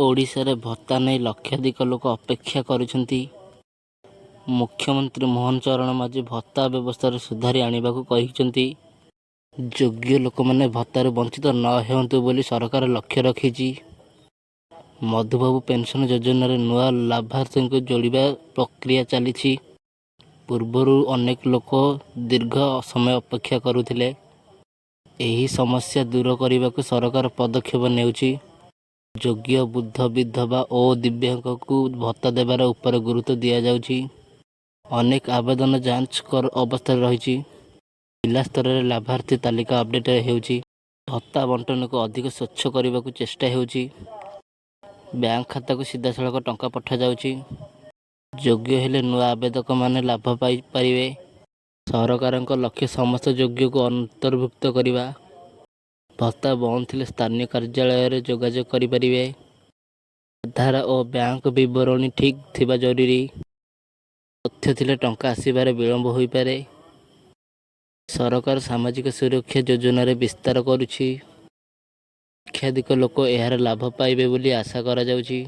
ଓଡ଼ିଶାରେ ଭତ୍ତା ନେଇ ଲକ୍ଷାଧିକ ଲୋକ ଅପେକ୍ଷା କରୁଛନ୍ତି। ମୁଖ୍ୟମନ୍ତ୍ରୀ ମୋହନ ଚରଣ ମାଝୀ ଭତ୍ତା ବ୍ୟବସ୍ଥାରେ ସୁଧାରି ଆଣିବାକୁ କହିଛନ୍ତି। ଯୋଗ୍ୟ ଲୋକମାନେ ଭତ୍ତାରୁ ବଞ୍ଚିତ ନ ହେଉନ୍ତୁ ବୋଲି ସରକାର ଲକ୍ଷ୍ୟ ରଖିଛି। ମଧୁବାବୁ ପେନ୍ସନ୍ ଯୋଜନାରେ ନୂଆ ଲାଭାର୍ଥୀଙ୍କୁ ଯୋଡ଼ିବା ପ୍ରକ୍ରିୟା ଚାଲିଛି। ପୂର୍ବରୁ ଅନେକ ଲୋକ ଦୀର୍ଘ ସମୟ ଅପେକ୍ଷା କରୁଥିଲେ। ଏହି ସମସ୍ୟା ଦୂର କରିବାକୁ ସରକାର ପଦକ୍ଷେପ ନେଉଛି। ଯୋଗ୍ୟ ବୃଦ୍ଧ, ବିଧବା ଓ ଦିବ୍ୟାଙ୍ଗଙ୍କୁ ଭତ୍ତା ଦେବାର ଉପରେ ଗୁରୁତ୍ୱ ଦିଆଯାଉଛି। ଅନେକ ଆବେଦନ ଯାଞ୍ଚ ଅବସ୍ଥାରେ ରହିଛି। ଜିଲ୍ଲା ସ୍ତରରେ ଲାଭାର୍ଥୀ ତାଲିକା ଅପଡେଟ୍ ହେଉଛି। ଭତ୍ତା ବଣ୍ଟନକୁ ଅଧିକ ସ୍ୱଚ୍ଛ କରିବାକୁ ଚେଷ୍ଟା ହେଉଛି। ବ୍ୟାଙ୍କ ଖାତାକୁ ସିଧାସଳଖ ଟଙ୍କା ପଠାଯାଉଛି। ଯୋଗ୍ୟ ହେଲେ ନୂଆ ଆବେଦକମାନେ ଲାଭ ପାଇପାରିବେ। ସରକାରଙ୍କ ଲକ୍ଷ୍ୟ ସମସ୍ତ ଯୋଗ୍ୟକୁ ଅନ୍ତର୍ଭୁକ୍ତ କରିବା। ଭତ୍ତା ବନ୍ଦ ଥିଲେ ସ୍ଥାନୀୟ କାର୍ଯ୍ୟାଳୟରେ ଯୋଗାଯୋଗ କରିପାରିବେ। ଆଧାର ଓ ବ୍ୟାଙ୍କ ବିବରଣୀ ଠିକ୍ ଥିବା ଜରୁରୀ। ତଥ୍ୟ ଥିଲେ ଟଙ୍କା ଆସିବାରେ ବିଳମ୍ବ ହୋଇପାରେ। ସରକାର ସାମାଜିକ ସୁରକ୍ଷା ଯୋଜନାରେ ବିସ୍ତାର କରୁଛି। ଲକ୍ଷାଧିକ ଲୋକ ଏହାର ଲାଭ ପାଇବେ ବୋଲି ଆଶା କରାଯାଉଛି।